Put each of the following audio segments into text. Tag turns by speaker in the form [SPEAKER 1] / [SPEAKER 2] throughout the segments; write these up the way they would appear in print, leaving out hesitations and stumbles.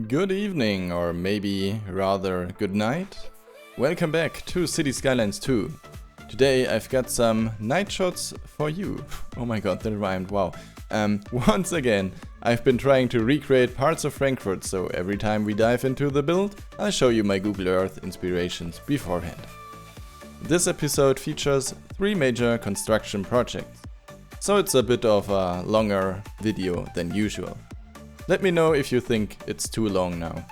[SPEAKER 1] Good evening, or maybe rather good night. Welcome back to City Skylines 2. Today I've got some night shots for you. Oh my god, that rhymed, wow. Once again, I've been trying to recreate parts of Frankfurt, so every time we dive into the build, I'll show you my Google Earth inspirations beforehand. This episode features 3 major construction projects, so it's a bit of a longer video than usual. Let me know if you think it's too long now.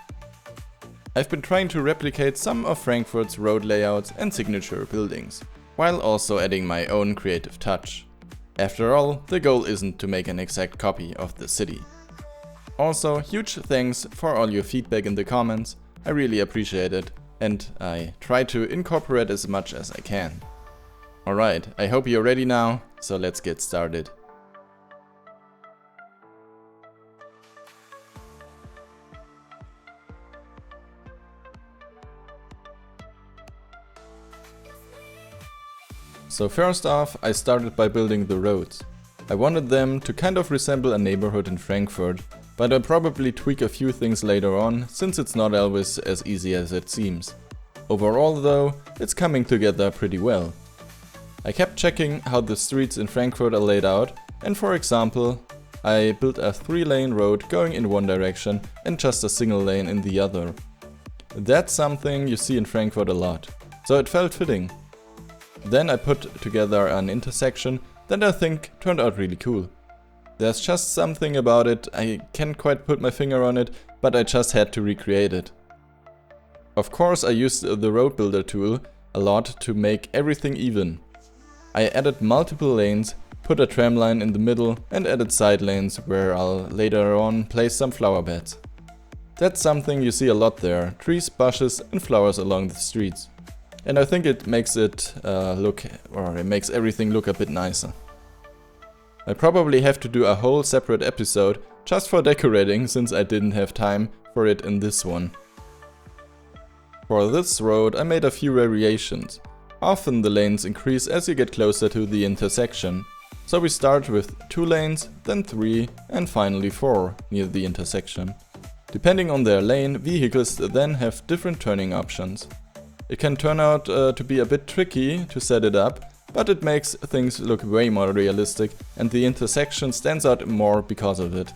[SPEAKER 1] I've been trying to replicate some of Frankfurt's road layouts and signature buildings, while also adding my own creative touch. After all, the goal isn't to make an exact copy of the city. Also, huge thanks for all your feedback in the comments, I really appreciate it, and I try to incorporate as much as I can. Alright, I hope you're ready now, so let's get started. So first off, I started by building the roads. I wanted them to kind of resemble a neighborhood in Frankfurt, but I'll probably tweak a few things later on, since it's not always as easy as it seems. Overall though, it's coming together pretty well. I kept checking how the streets in Frankfurt are laid out, and for example, I built a 3-lane road going in one direction and just a single lane in the other. That's something you see in Frankfurt a lot, so it felt fitting. Then I put together an intersection that I think turned out really cool. There's just something about it, I can't quite put my finger on it, but I just had to recreate it. Of course I used the road builder tool a lot to make everything even. I added multiple lanes, put a tram line in the middle and added side lanes where I'll later on place some flower beds. That's something you see a lot there, trees, bushes and flowers along the streets. And I think it makes it makes everything look a bit nicer. I probably have to do a whole separate episode just for decorating, since I didn't have time for it in this one. For this road I made a few variations. Often the lanes increase as you get closer to the intersection. So we start with 2 lanes, then 3 and finally 4 near the intersection. Depending on their lane, vehicles then have different turning options. It can turn out to be a bit tricky to set it up, but it makes things look way more realistic and the intersection stands out more because of it.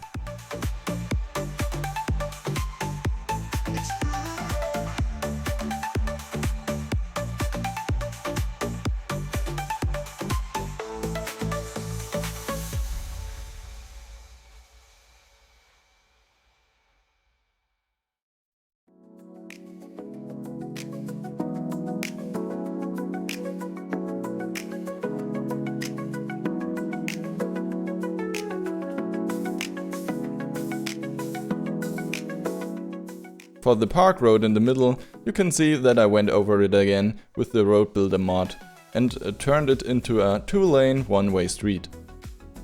[SPEAKER 1] For the park road in the middle, you can see that I went over it again with the road builder mod and turned it into a 2-lane one-way street.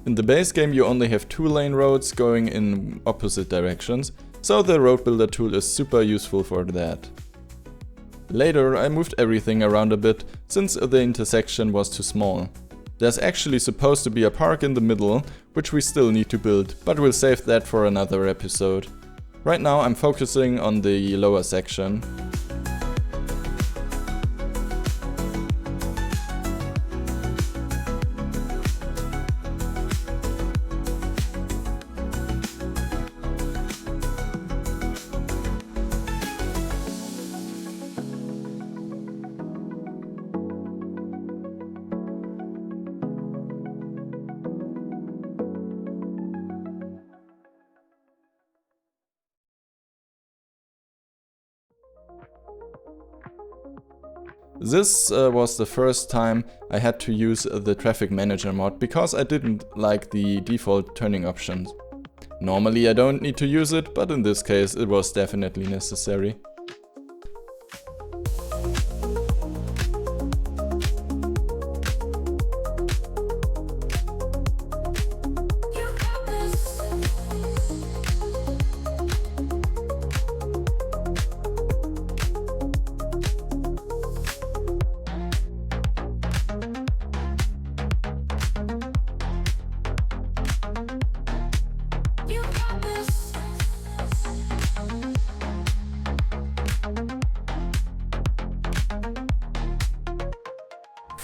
[SPEAKER 1] In the base game you only have 2-lane roads going in opposite directions, so the road builder tool is super useful for that. Later I moved everything around a bit since the intersection was too small. There's actually supposed to be a park in the middle, which we still need to build, but we'll save that for another episode. Right now I'm focusing on the lower section. This was the first time I had to use the traffic manager mod because I didn't like the default turning options. Normally I don't need to use it, but in this case it was definitely necessary.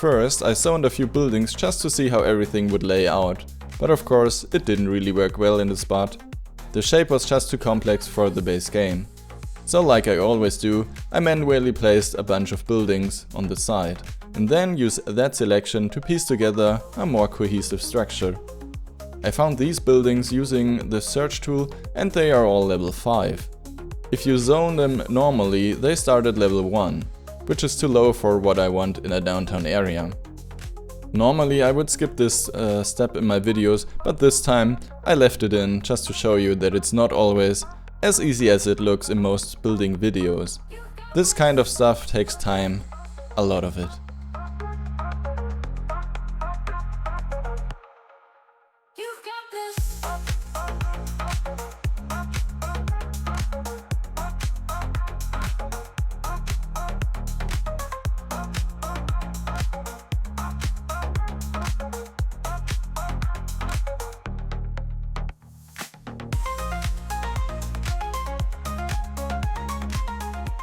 [SPEAKER 1] First, I zoned a few buildings just to see how everything would lay out, but of course it didn't really work well in the spot. The shape was just too complex for the base game. So like I always do, I manually placed a bunch of buildings on the side, and then use that selection to piece together a more cohesive structure. I found these buildings using the search tool and they are all level 5. If you zone them normally, they start at level 1, which is too low for what I want in a downtown area. Normally I would skip this step in my videos, but this time I left it in just to show you that it's not always as easy as it looks in most building videos. This kind of stuff takes time, a lot of it.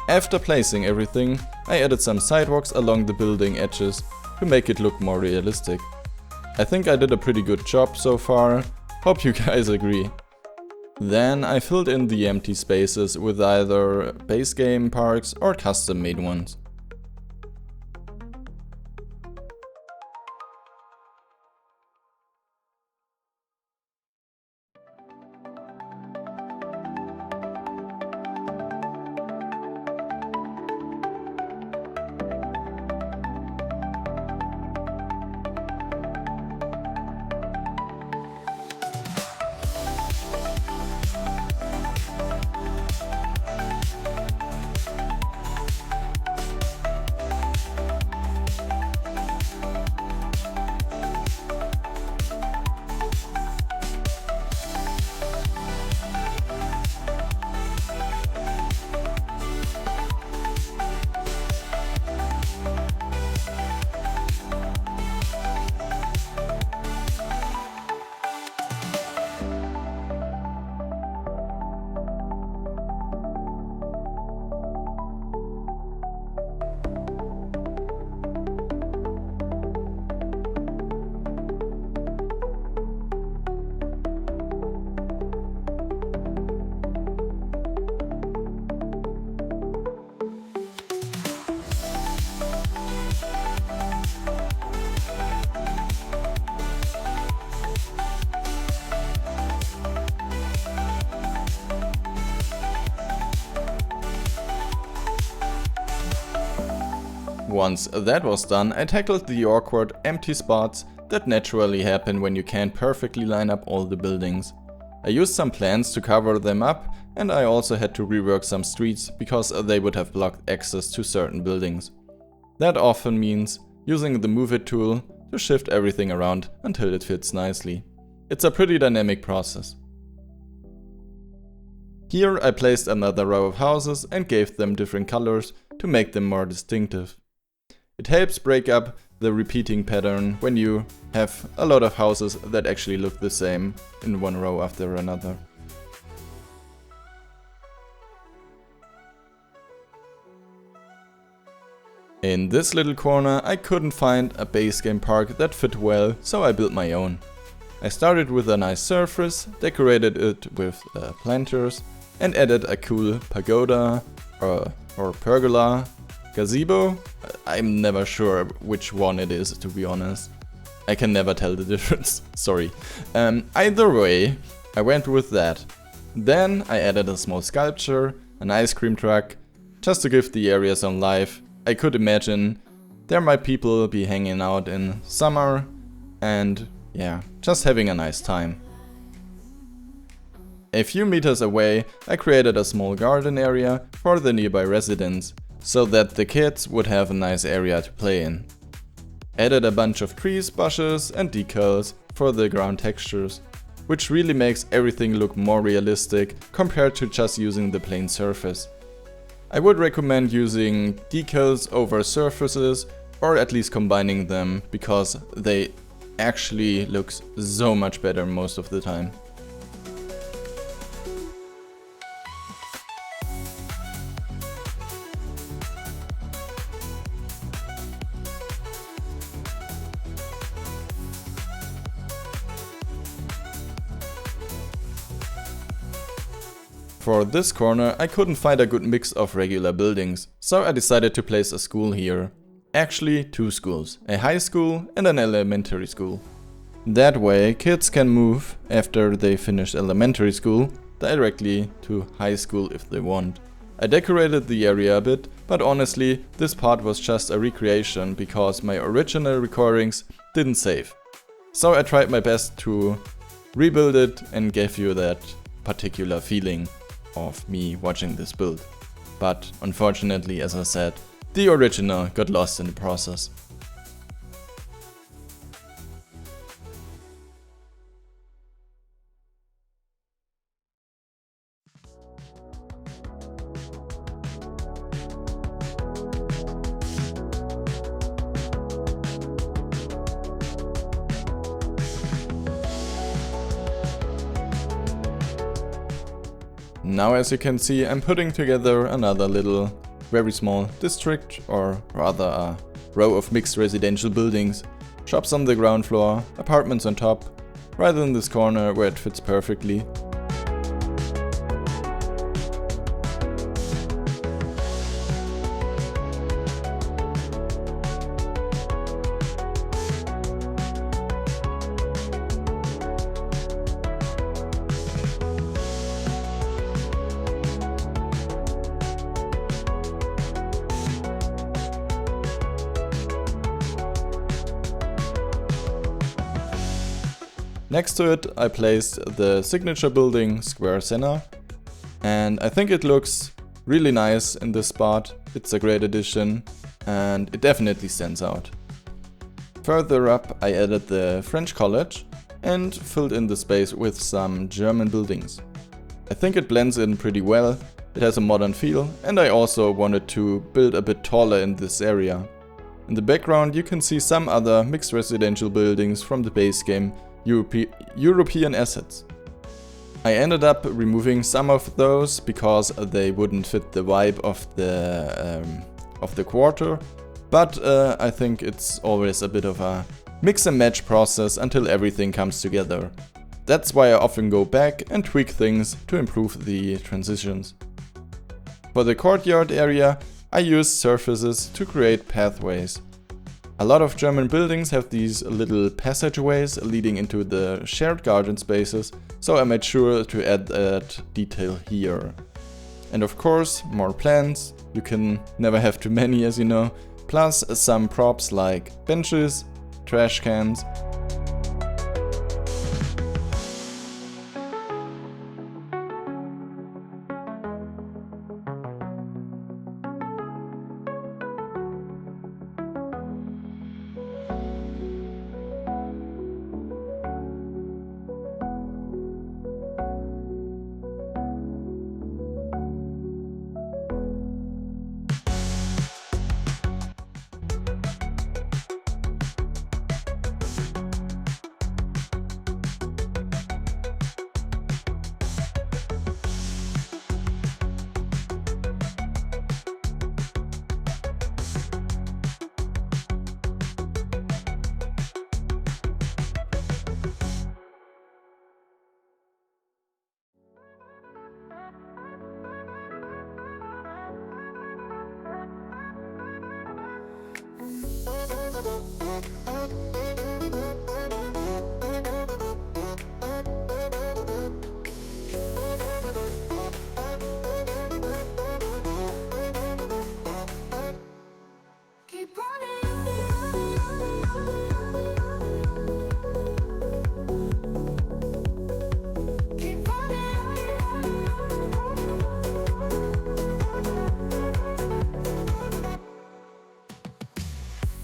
[SPEAKER 1] After placing everything, I added some sidewalks along the building edges to make it look more realistic. I think I did a pretty good job so far, hope you guys agree. Then I filled in the empty spaces with either base game parks or custom made ones. Once that was done, I tackled the awkward, empty spots that naturally happen when you can't perfectly line up all the buildings. I used some plans to cover them up, and I also had to rework some streets because they would have blocked access to certain buildings. That often means using the Move It tool to shift everything around until it fits nicely. It's a pretty dynamic process. Here I placed another row of houses and gave them different colors to make them more distinctive. It helps break up the repeating pattern when you have a lot of houses that actually look the same in one row after another. In this little corner I couldn't find a base game park that fit well, so I built my own. I started with a nice surface, decorated it with planters and added a cool pagoda or pergola. Gazebo? I'm never sure which one it is, to be honest. I can never tell the difference, sorry. Either way, I went with that. Then I added a small sculpture, an ice cream truck, just to give the area some life. I could imagine there might people be hanging out in summer and yeah, just having a nice time. A few meters away, I created a small garden area for the nearby residents, so that the kids would have a nice area to play in. Added a bunch of trees, bushes and decals for the ground textures, which really makes everything look more realistic compared to just using the plain surface. I would recommend using decals over surfaces, or at least combining them, because they actually look so much better most of the time. For this corner I couldn't find a good mix of regular buildings, so I decided to place a school here. Actually 2 schools, a high school and an elementary school. That way kids can move after they finish elementary school directly to high school if they want. I decorated the area a bit, but honestly this part was just a recreation because my original recordings didn't save. So I tried my best to rebuild it and give you that particular feeling of me watching this build. But unfortunately, as I said, the original got lost in the process. Now as you can see, I'm putting together another little, very small district, or rather a row of mixed residential buildings. Shops on the ground floor, apartments on top, right in this corner where it fits perfectly. Next to it I placed the signature building Square Center, and I think it looks really nice in this spot. It's a great addition and it definitely stands out. Further up I added the French college and filled in the space with some German buildings. I think it blends in pretty well, it has a modern feel, and I also wanted to build a bit taller in this area. In the background you can see some other mixed residential buildings from the base game European assets. I ended up removing some of those because they wouldn't fit the vibe of the quarter, but I think it's always a bit of a mix and match process until everything comes together. That's why I often go back and tweak things to improve the transitions. For the courtyard area I used surfaces to create pathways. A lot of German buildings have these little passageways leading into the shared garden spaces, so I made sure to add that detail here. And of course, more plants, you can never have too many as you know, plus some props like benches, trash cans.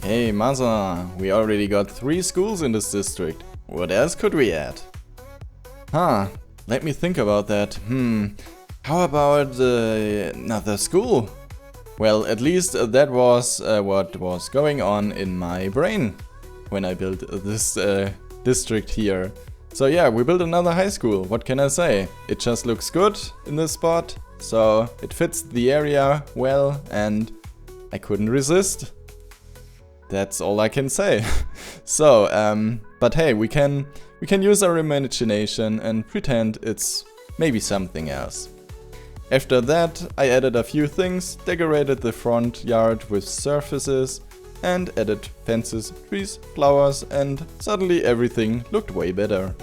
[SPEAKER 1] Hey Masa, we already got 3 schools in this district. What else could we add? Let me think about that. How about another school? Well, at least that was what was going on in my brain when I built this district here. So yeah, we built another high school. What can I say? It just looks good in this spot, so it fits the area well and I couldn't resist. That's all I can say. So, but hey, we can use our imagination and pretend it's maybe something else. After that, I added a few things, decorated the front yard with surfaces, and added fences, trees, flowers, and suddenly everything looked way better.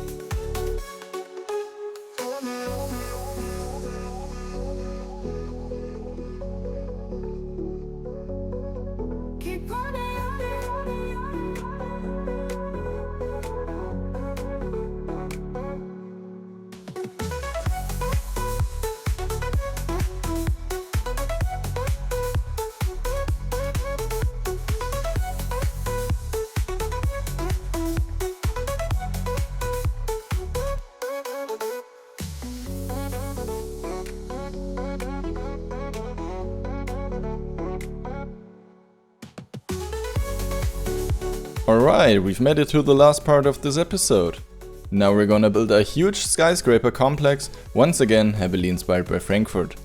[SPEAKER 1] Alright, we've made it to the last part of this episode. Now we're gonna build a huge skyscraper complex, once again heavily inspired by Frankfurt.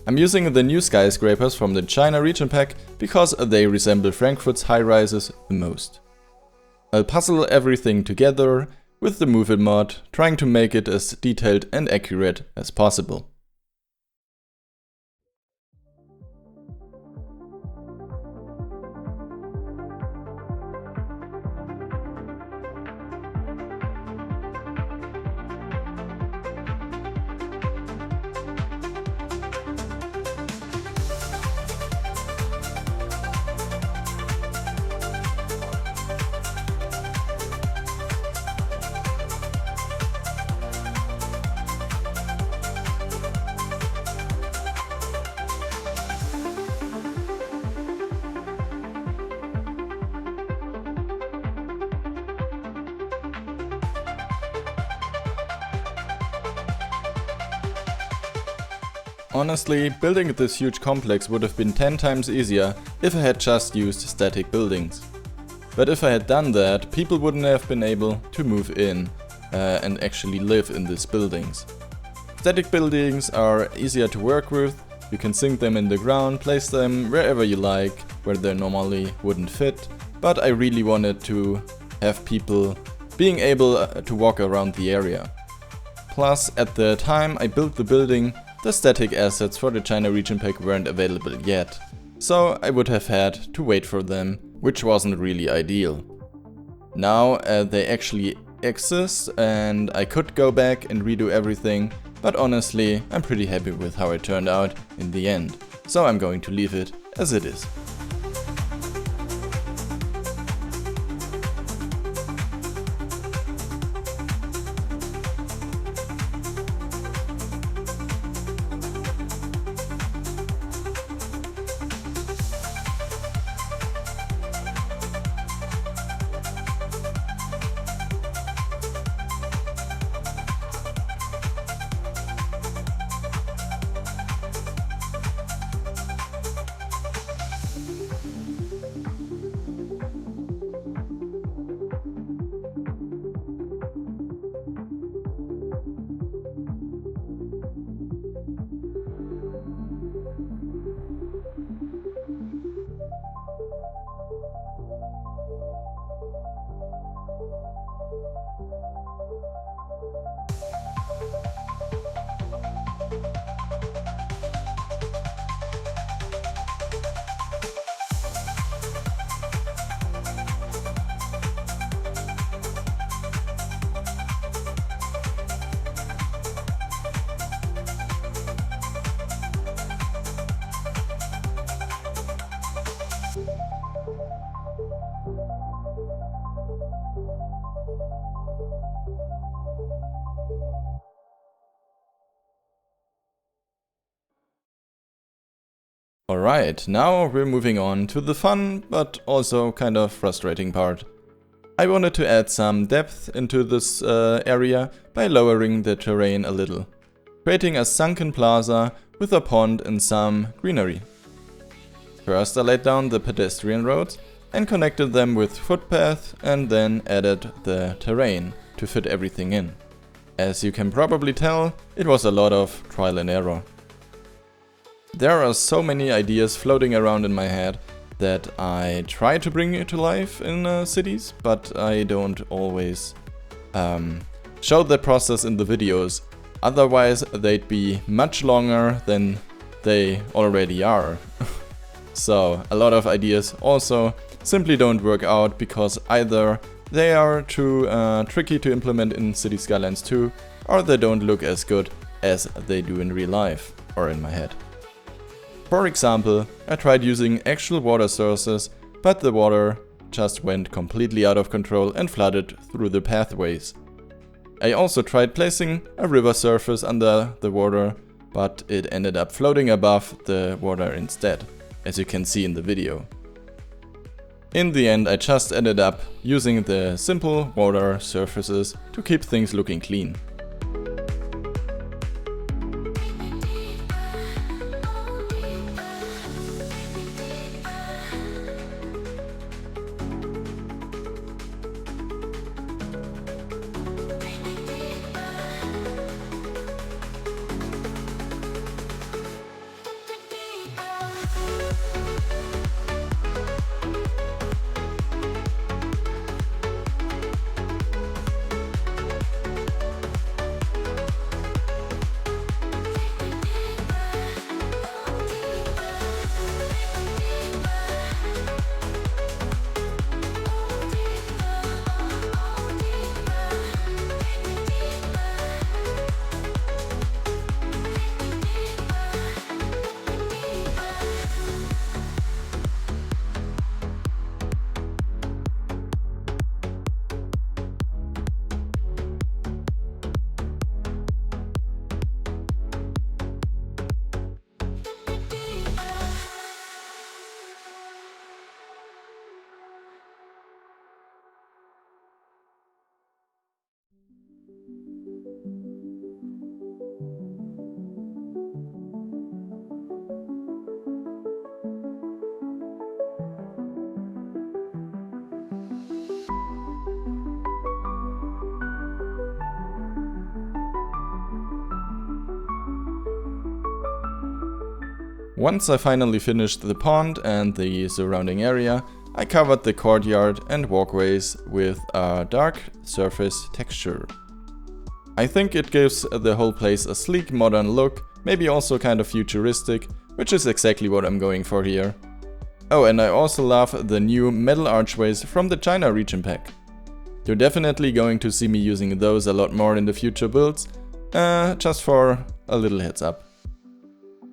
[SPEAKER 1] I'm using the new skyscrapers from the China region pack because they resemble Frankfurt's high-rises the most. I'll puzzle everything together with the Move It mod, trying to make it as detailed and accurate as possible. Honestly, building this huge complex would have been 10 times easier if I had just used static buildings. But if I had done that, people wouldn't have been able to move in and actually live in these buildings. Static buildings are easier to work with, you can sink them in the ground, place them wherever you like, where they normally wouldn't fit, but I really wanted to have people being able to walk around the area. Plus, at the time I built the building, the static assets for the China region pack weren't available yet, so I would have had to wait for them, which wasn't really ideal. Now they actually exist and I could go back and redo everything, but honestly I'm pretty happy with how it turned out in the end, so I'm going to leave it as it is. Alright, now we're moving on to the fun, but also kind of frustrating part. I wanted to add some depth into this area by lowering the terrain a little, creating a sunken plaza with a pond and some greenery. First I laid down the pedestrian roads and connected them with footpaths and then added the terrain to fit everything in. As you can probably tell, it was a lot of trial and error. There are so many ideas floating around in my head that I try to bring to life in cities, but I don't always show the process in the videos Otherwise they'd be much longer than they already are. So a lot of ideas also simply don't work out because either they are too tricky to implement in City Skylines 2 or they don't look as good as they do in real life or in my head. For example, I tried using actual water sources, but the water just went completely out of control and flooded through the pathways. I also tried placing a river surface under the water, but it ended up floating above the water instead, as you can see in the video. In the end, I just ended up using the simple water surfaces to keep things looking clean. Once I finally finished the pond and the surrounding area, I covered the courtyard and walkways with a dark surface texture. I think it gives the whole place a sleek modern look, maybe also kind of futuristic, which is exactly what I'm going for here. Oh, and I also love the new metal archways from the China region pack. You're definitely going to see me using those a lot more in the future builds, just for a little heads up.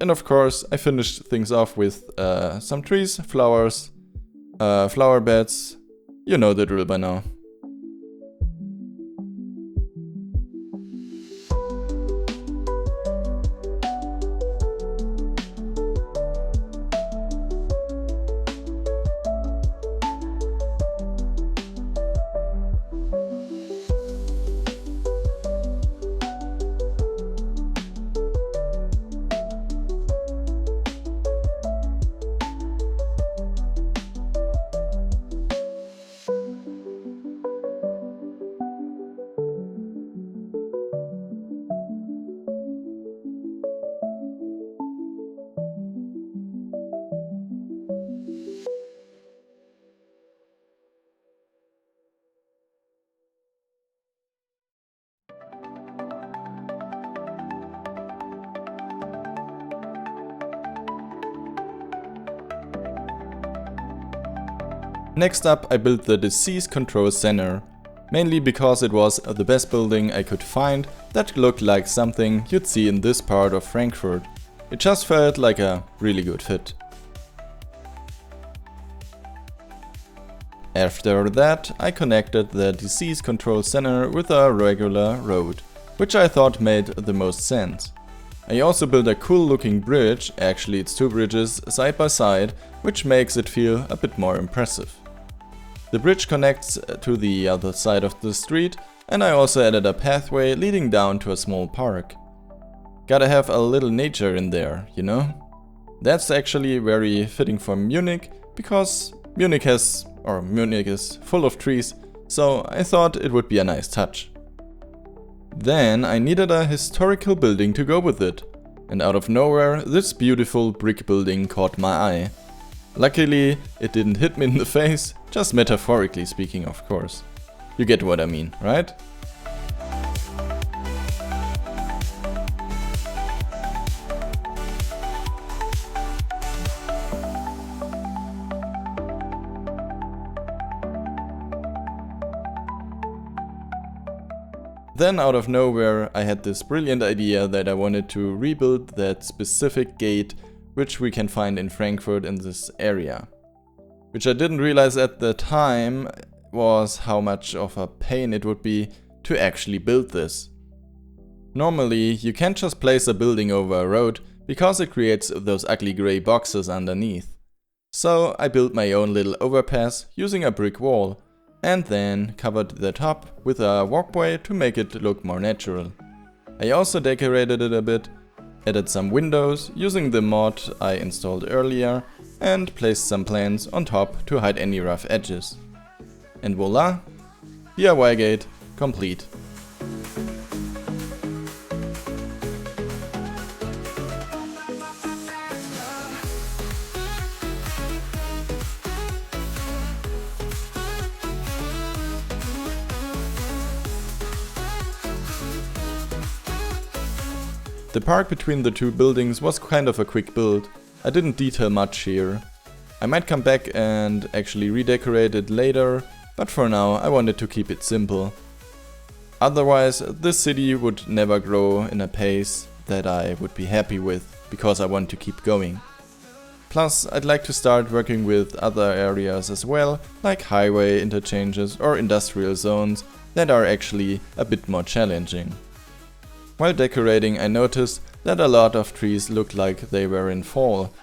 [SPEAKER 1] And of course, I finished things off with some trees, flowers, flower beds. You know the drill by now. Next up, I built the Disease Control Center, mainly because it was the best building I could find that looked like something you'd see in this part of Frankfurt. It just felt like a really good fit. After that, I connected the Disease Control Center with a regular road, which I thought made the most sense. I also built a cool looking bridge, actually it's two bridges side by side, which makes it feel a bit more impressive. The bridge connects to the other side of the street, and I also added a pathway leading down to a small park. Gotta have a little nature in there, you know? That's actually very fitting for Munich, because Munich is full of trees, so I thought it would be a nice touch. Then I needed a historical building to go with it, and out of nowhere this beautiful brick building caught my eye. Luckily it didn't hit me in the face, just metaphorically speaking of course. You get what I mean, right? Then out of nowhere I had this brilliant idea that I wanted to rebuild that specific gate which we can find in Frankfurt in this area. Which I didn't realize at the time was how much of a pain it would be to actually build this. Normally you can't just place a building over a road because it creates those ugly grey boxes underneath. So I built my own little overpass using a brick wall and then covered the top with a walkway to make it look more natural. I also decorated it a bit, added some windows using the mod I installed earlier and placed some plants on top to hide any rough edges. And voila! DIY gate complete. The park between the two buildings was kind of a quick build. I didn't detail much here. I might come back and actually redecorate it later, but for now I wanted to keep it simple. Otherwise, this city would never grow in a pace that I would be happy with, because I want to keep going. Plus, I'd like to start working with other areas as well, like highway interchanges or industrial zones that are actually a bit more challenging. While decorating, I noticed that a lot of trees looked like they were in fall,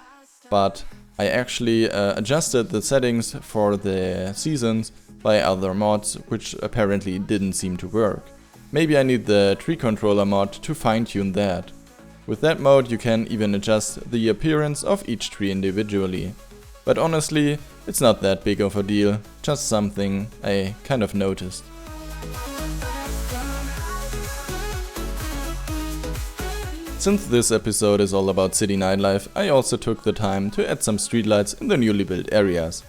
[SPEAKER 1] but I actually adjusted the settings for the seasons by other mods, which apparently didn't seem to work. Maybe I need the tree controller mod to fine-tune that. With that mode you can even adjust the appearance of each tree individually. But honestly, it's not that big of a deal, just something I kind of noticed. Since this episode is all about city nightlife, I also took the time to add some streetlights in the newly built areas.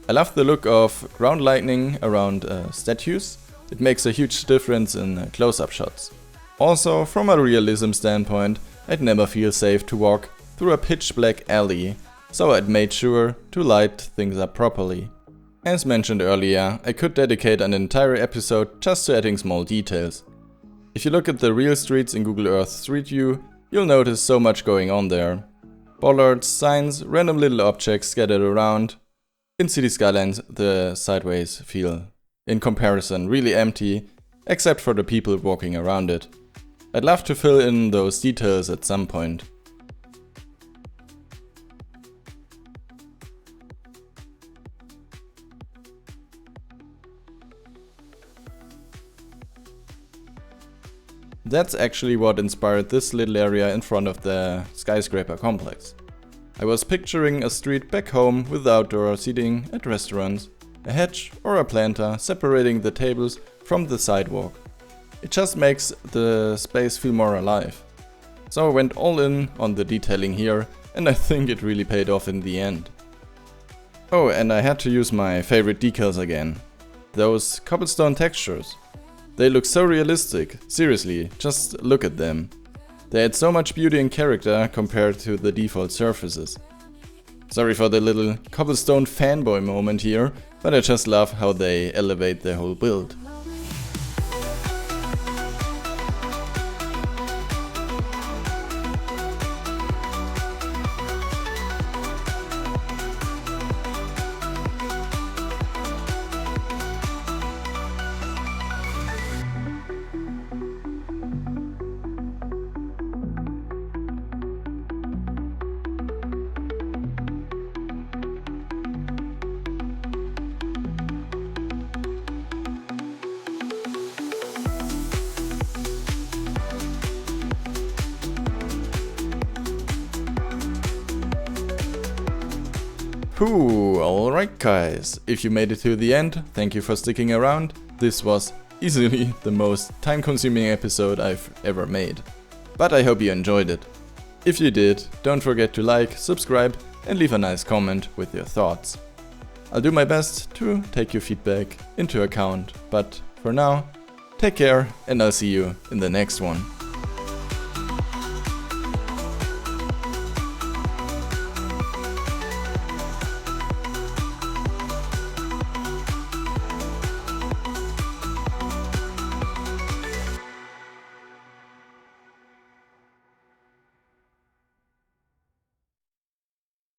[SPEAKER 1] I love the look of ground lighting around statues. It makes a huge difference in close-up shots. Also, from a realism standpoint, I'd never feel safe to walk through a pitch black alley, so I'd made sure to light things up properly. As mentioned earlier, I could dedicate an entire episode just to adding small details. If you look at the real streets in Google Earth Street View, you'll notice so much going on there. Bollards, signs, random little objects scattered around. In City Skylines, the sideways feel, in comparison, really empty, except for the people walking around it. I'd love to fill in those details at some point. That's actually what inspired this little area in front of the skyscraper complex. I was picturing a street back home with outdoor seating at restaurants, a hedge or a planter separating the tables from the sidewalk. It just makes the space feel more alive. So I went all in on the detailing here, and I think it really paid off in the end. Oh, and I had to use my favorite decals again. Those cobblestone textures. They look so realistic, seriously, just look at them. They add so much beauty and character compared to the default surfaces. Sorry for the little cobblestone fanboy moment here, but I just love how they elevate the whole build. Whew, alright guys, if you made it to the end, thank you for sticking around. This was easily the most time-consuming episode I've ever made. But I hope you enjoyed it. If you did, don't forget to like, subscribe and leave a nice comment with your thoughts. I'll do my best to take your feedback into account, but for now, take care and I'll see you in the next one.